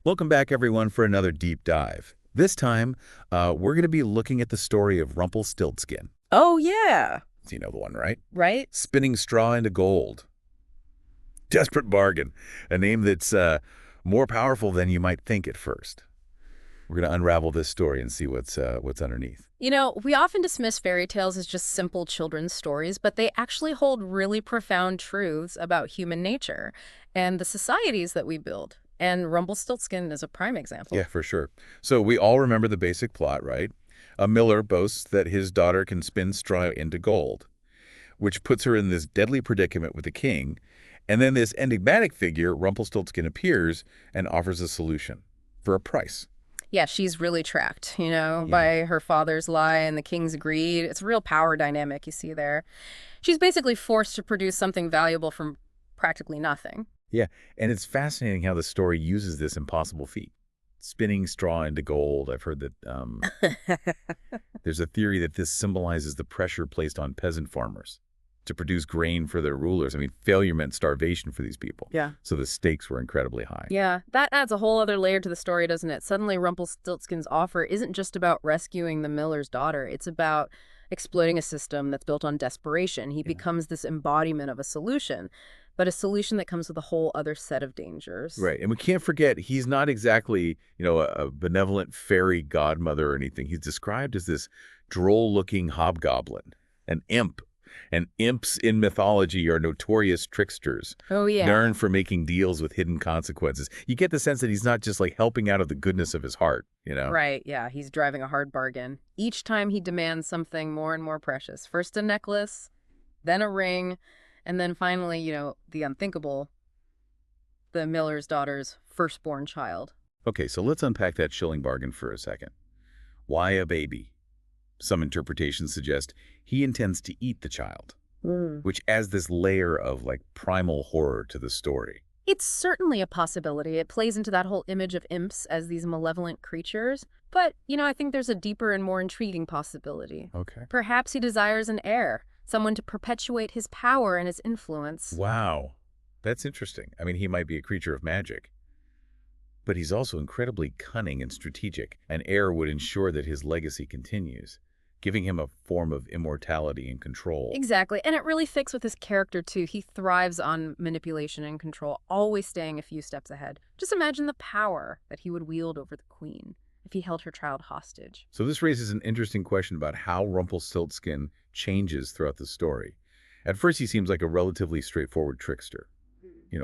Welcome back, everyone, for another deep dive. This time, we're going to be looking at the story of Rumpelstiltskin. Oh, yeah. So you know the one, right? Right? Spinning straw into gold. Desperate bargain. A name that's more powerful than you might think at first. We're going to unravel this story and see what's underneath. You know, we often dismiss fairy tales as just simple children's stories, but they actually hold really profound truths about human nature and the societies that we build. And Rumpelstiltskin is a prime example. Yeah, for sure. So we all remember the basic plot, right? A miller boasts that his daughter can spin straw into gold, which puts her in this deadly predicament with the king. And then this enigmatic figure, Rumpelstiltskin, appears and offers a solution for a price. Yeah, she's really tracked, Yeah. by her father's lie and the king's greed. It's a real power dynamic you see there. She's basically forced to produce something valuable from practically nothing. Yeah, and it's fascinating how the story uses this impossible feat. Spinning straw into gold. I've heard that there's a theory that this symbolizes the pressure placed on peasant farmers to produce grain for their rulers. I mean, failure meant starvation for these people. Yeah. So the stakes were incredibly high. Yeah, that adds a whole other layer to the story, doesn't it? Suddenly, Rumpelstiltskin's offer isn't just about rescuing the miller's daughter. It's about exploiting a system that's built on desperation. He becomes this embodiment of a solution, but a solution that comes with a whole other set of dangers. Right, and we can't forget, he's not exactly, a benevolent fairy godmother or anything. He's described as this droll-looking hobgoblin, an imp. And imps in mythology are notorious tricksters, Oh, yeah. known for making deals with hidden consequences. You get the sense that he's not just like helping out of the goodness of his heart, Right, yeah, he's driving a hard bargain. Each time he demands something more and more precious. First a necklace, then a ring, and then finally, the unthinkable, the miller's daughter's firstborn child. Okay, so let's unpack that shilling bargain for a second. Why a baby? Some interpretations suggest he intends to eat the child, which adds this layer of primal horror to the story. It's certainly a possibility. It plays into that whole image of imps as these malevolent creatures. But, I think there's a deeper and more intriguing possibility. Okay. Perhaps he desires an heir, someone to perpetuate his power and his influence. Wow, that's interesting. I mean, he might be a creature of magic, but he's also incredibly cunning and strategic. An heir would ensure that his legacy continues, giving him a form of immortality and control. Exactly. And it really fits with his character, too. He thrives on manipulation and control, always staying a few steps ahead. Just imagine the power that he would wield over the queen if he held her child hostage. So this raises an interesting question about how Rumpelstiltskin changes throughout the story. At first, he seems like a relatively straightforward trickster,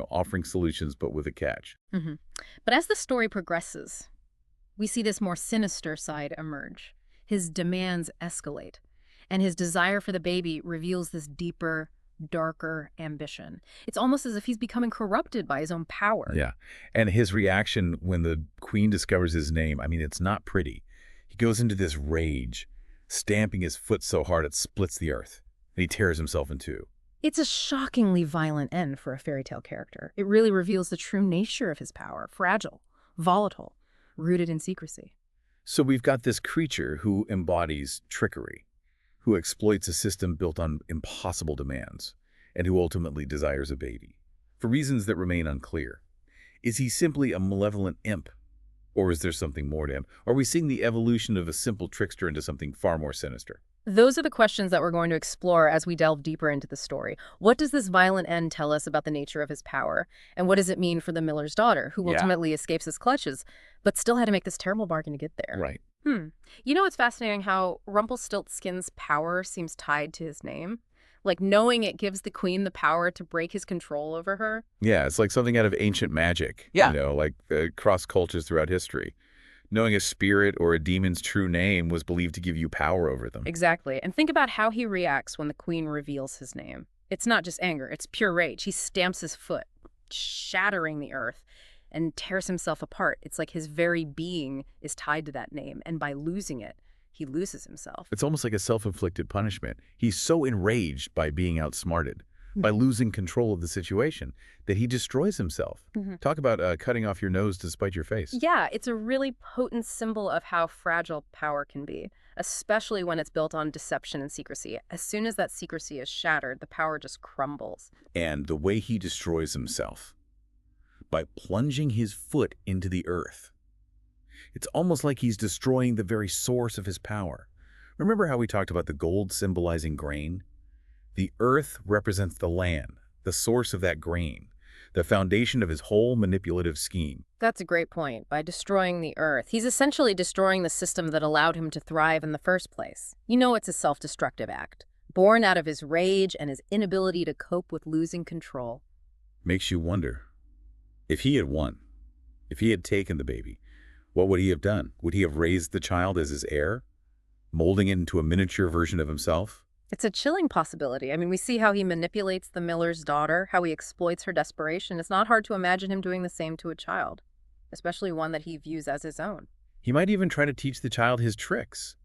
offering solutions but with a catch. But as the story progresses, we see this more sinister side emerge. His demands escalate, and his desire for the baby reveals this deeper, darker ambition. It's almost as if he's becoming corrupted by his own power. Yeah, and his reaction when the queen discovers his name, I mean, it's not pretty. He goes into this rage, stamping his foot so hard it splits the earth, and he tears himself in two. It's a shockingly violent end for a fairy tale character. It really reveals the true nature of his power, fragile, volatile, rooted in secrecy. So we've got this creature who embodies trickery, who exploits a system built on impossible demands, and who ultimately desires a baby, for reasons that remain unclear. Is he simply a malevolent imp, or is there something more to him? Are we seeing the evolution of a simple trickster into something far more sinister? Those are the questions that we're going to explore as we delve deeper into the story. What does this violent end tell us about the nature of his power? And what does it mean for the miller's daughter, who ultimately escapes his clutches, but still had to make this terrible bargain to get there? Right. It's fascinating how Rumpelstiltskin's power seems tied to his name. Like knowing it gives the queen the power to break his control over her. Yeah, it's like something out of ancient magic, across cultures throughout history. Knowing a spirit or a demon's true name was believed to give you power over them. Exactly. And think about how he reacts when the queen reveals his name. It's not just anger, it's pure rage. He stamps his foot, shattering the earth, and tears himself apart. It's like his very being is tied to that name, and by losing it, he loses himself. It's almost like a self-inflicted punishment. He's so enraged by being outsmarted, by losing control of the situation, that he destroys himself. Talk about cutting off your nose to spite your face. Yeah, it's a really potent symbol of how fragile power can be, especially when it's built on deception and secrecy. As soon as that secrecy is shattered, the power just crumbles. And the way he destroys himself, by plunging his foot into the earth. It's almost like he's destroying the very source of his power. Remember how we talked about the gold symbolizing grain? The earth represents the land, the source of that grain, the foundation of his whole manipulative scheme. That's a great point. By destroying the earth, he's essentially destroying the system that allowed him to thrive in the first place. You know it's a self-destructive act, born out of his rage and his inability to cope with losing control. Makes you wonder, if he had won, if he had taken the baby, what would he have done? Would he have raised the child as his heir, molding it into a miniature version of himself? It's a chilling possibility. I mean, we see how he manipulates the miller's daughter, how he exploits her desperation. It's not hard to imagine him doing the same to a child, especially one that he views as his own. He might even try to teach the child his tricks.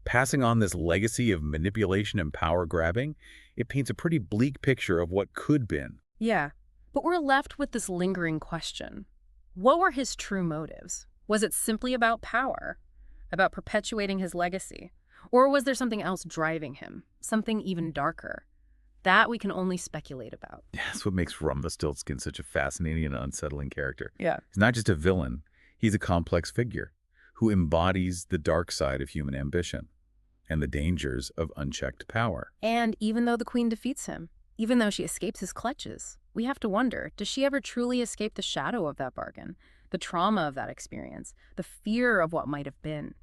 Passing on this legacy of manipulation and power grabbing, it paints a pretty bleak picture of what could been. Yeah, but we're left with this lingering question. What were his true motives? Was it simply about power, about perpetuating his legacy? Or was there something else driving him, something even darker? That we can only speculate about. That's what makes Rumpelstiltskin such a fascinating and unsettling character. Yeah. He's not just a villain, he's a complex figure who embodies the dark side of human ambition and the dangers of unchecked power. And even though the queen defeats him, even though she escapes his clutches, we have to wonder, does she ever truly escape the shadow of that bargain, the trauma of that experience, the fear of what might have been?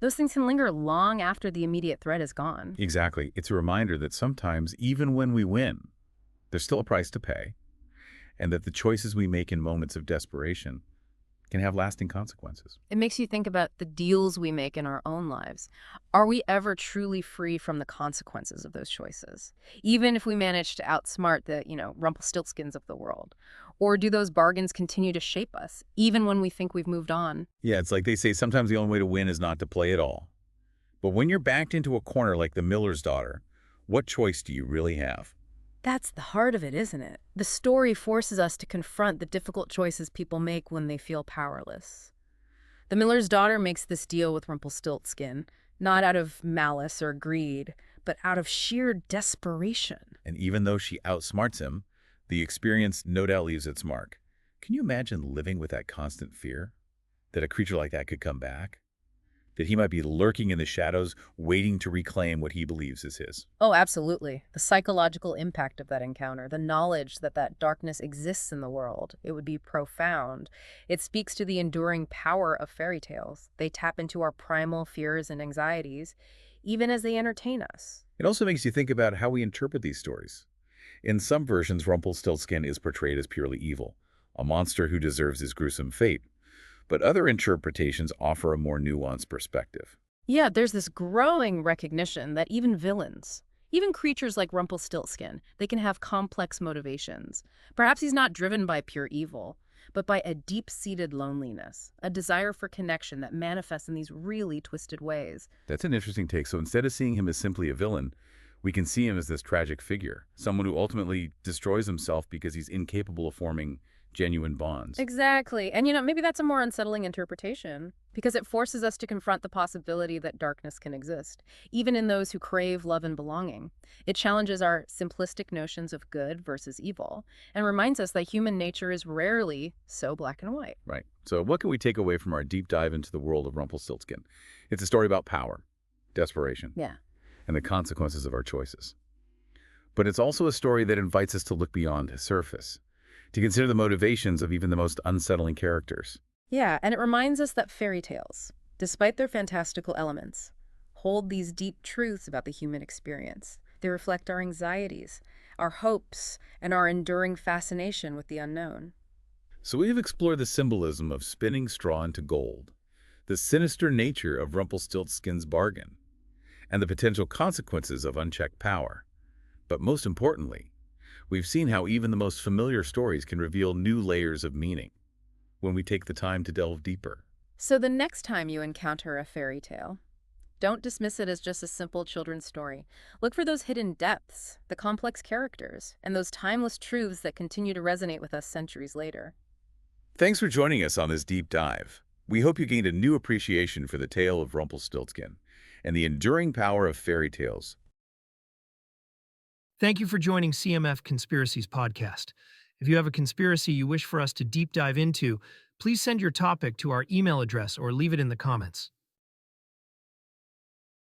Those things can linger long after the immediate threat is gone. Exactly. It's a reminder that sometimes, even when we win, there's still a price to pay, and that the choices we make in moments of desperation can have lasting consequences. It makes you think about the deals we make in our own lives. Are we ever truly free from the consequences of those choices? Even if we manage to outsmart the, Rumpelstiltskins of the world? Or do those bargains continue to shape us, even when we think we've moved on? Yeah, it's like they say, sometimes the only way to win is not to play at all. But when you're backed into a corner like the miller's daughter, what choice do you really have? That's the heart of it, isn't it? The story forces us to confront the difficult choices people make when they feel powerless. The miller's daughter makes this deal with Rumpelstiltskin, not out of malice or greed, but out of sheer desperation. And even though she outsmarts him, the experience no doubt leaves its mark. Can you imagine living with that constant fear? That a creature like that could come back? That he might be lurking in the shadows, waiting to reclaim what he believes is his? Oh, absolutely. The psychological impact of that encounter, the knowledge that that darkness exists in the world, it would be profound. It speaks to the enduring power of fairy tales. They tap into our primal fears and anxieties, even as they entertain us. It also makes you think about how we interpret these stories. In some versions, Rumpelstiltskin is portrayed as purely evil, a monster who deserves his gruesome fate. But other interpretations offer a more nuanced perspective. Yeah, there's this growing recognition that even villains, even creatures like Rumpelstiltskin, they can have complex motivations. Perhaps he's not driven by pure evil, but by a deep-seated loneliness, a desire for connection that manifests in these really twisted ways. That's an interesting take. So instead of seeing him as simply a villain, we can see him as this tragic figure, someone who ultimately destroys himself because he's incapable of forming genuine bonds. Exactly. And maybe that's a more unsettling interpretation because it forces us to confront the possibility that darkness can exist, even in those who crave love and belonging. It challenges our simplistic notions of good versus evil and reminds us that human nature is rarely so black and white. Right. So what can we take away from our deep dive into the world of Rumpelstiltskin? It's a story about power, desperation, Yeah. and the consequences of our choices. But it's also a story that invites us to look beyond the surface, to consider the motivations of even the most unsettling characters. Yeah, and it reminds us that fairy tales, despite their fantastical elements, hold these deep truths about the human experience. They reflect our anxieties, our hopes, and our enduring fascination with the unknown. So we have explored the symbolism of spinning straw into gold, the sinister nature of Rumpelstiltskin's bargain, and the potential consequences of unchecked power. But most importantly, we've seen how even the most familiar stories can reveal new layers of meaning when we take the time to delve deeper. So the next time you encounter a fairy tale, don't dismiss it as just a simple children's story. Look for those hidden depths, the complex characters, and those timeless truths that continue to resonate with us centuries later. Thanks for joining us on this deep dive. We hope you gained a new appreciation for the tale of Rumpelstiltskin and the enduring power of fairy tales. Thank you for joining CMF Conspiracies podcast. If you have a conspiracy you wish for us to deep dive into, please send your topic to our email address or leave it in the comments.